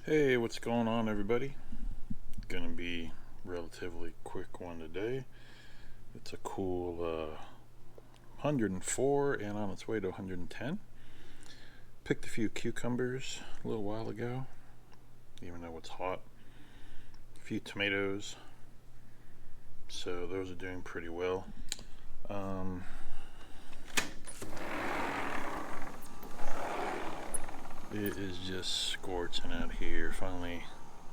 Hey, what's going on, everybody? Gonna be relatively quick one today. It's a cool 104 and on its way to 110. Picked a few cucumbers a little while ago, even though it's hot. A few tomatoes, so those are doing pretty well. It is just scorching out here. Finally,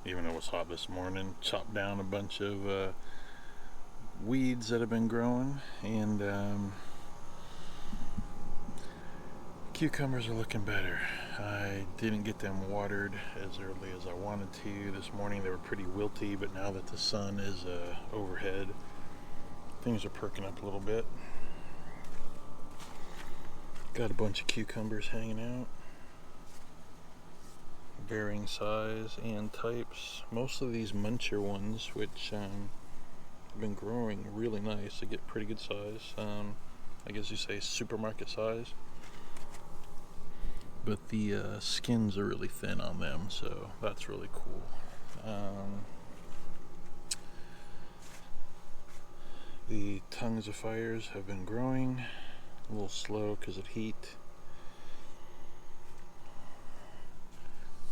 even though it was hot this morning, chopped down a bunch of weeds that have been growing, and cucumbers are looking better. I didn't get them watered as early as I wanted to this morning. They were pretty wilty, but now that the sun is overhead, things are perking up a little bit. Got a bunch of cucumbers hanging out, varying size and types. Most of these muncher ones, which have been growing really nice, they get pretty good size. I guess you say supermarket size. But the skins are really thin on them, so that's really cool. The tongues of fires have been growing a little slow because of heat.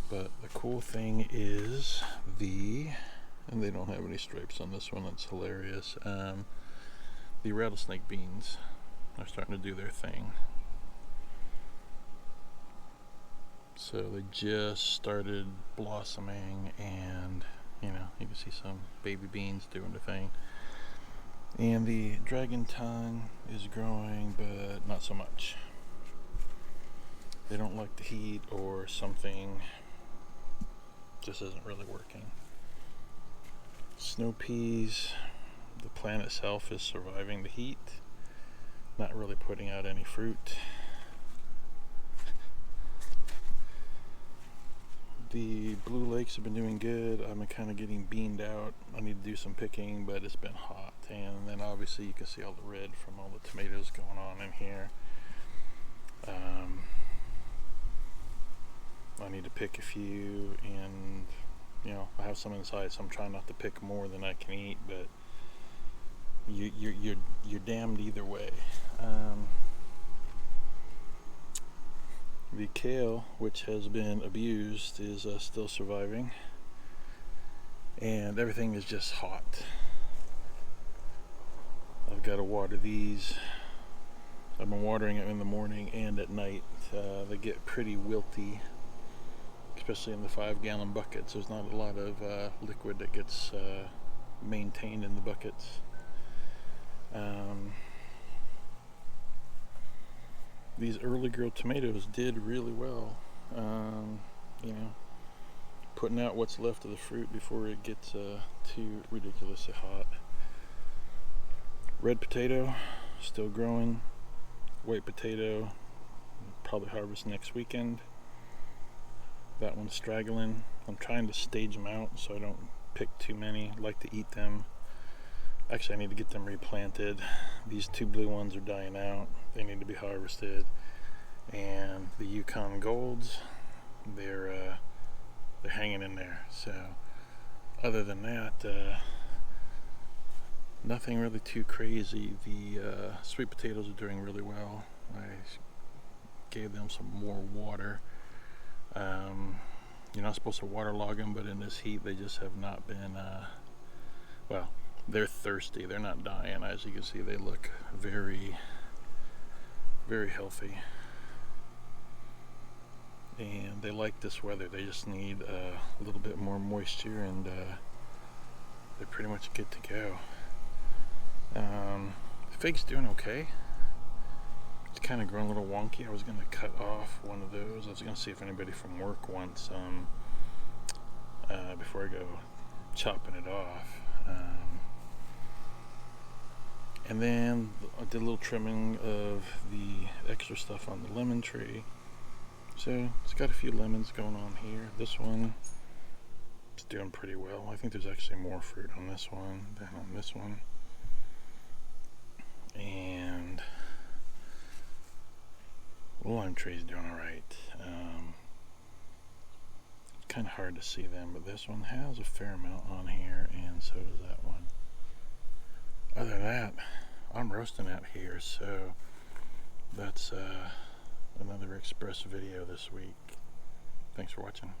But the cool thing is and they don't have any stripes on this one, that's hilarious. The rattlesnake beans are starting to do their thing. So they just started blossoming, and you can see some baby beans doing their thing. And the dragon tongue is growing, but not so much. They don't like the heat, or something just isn't really working. Snow peas, the plant itself is surviving the heat, not really putting out any fruit. The blue lakes have been doing good. I'm kind of getting beaned out. I need to do some picking, but it's been hot. And then obviously you can see all the red from all the tomatoes going on in here. I need to pick a few, and I have some inside, so I'm trying not to pick more than I can eat, but you're damned either way. The kale, which has been abused, is still surviving, and everything is just hot. I've got to water these. I've been watering them in the morning and at night. They get pretty wilty, especially in the 5-gallon buckets. There's not a lot of liquid that gets maintained in the buckets. These early grow tomatoes did really well. Putting out what's left of the fruit before it gets too ridiculously hot. Red potato, still growing. White potato, probably harvest next weekend. That one's straggling. I'm trying to stage them out so I don't pick too many. I like to eat them. Actually, I need to get them replanted. These two blue ones are dying out. They need to be harvested. And the Yukon Golds, they're hanging in there. So other than that, nothing really too crazy. The sweet potatoes are doing really well. I gave them some more water. You're not supposed to waterlog them, but in this heat they just have not been, they're thirsty. They're not dying. As you can see, they look very, very healthy. And they like this weather. They just need a little bit more moisture, and they're pretty much good to go. The fig's doing okay. It's kind of grown a little wonky. I was going to cut off one of those. I was going to see if anybody from work wants some before I go chopping it off. And then I did a little trimming of the extra stuff on the lemon tree. So it's got a few lemons going on here. This one is doing pretty well. I think there's actually more fruit on this one than on this one. And the lime tree is doing alright. kind of hard to see them, but this one has a fair amount on here, and so does that one. Other than that, I'm roasting out here, so that's another express video this week. Thanks for watching.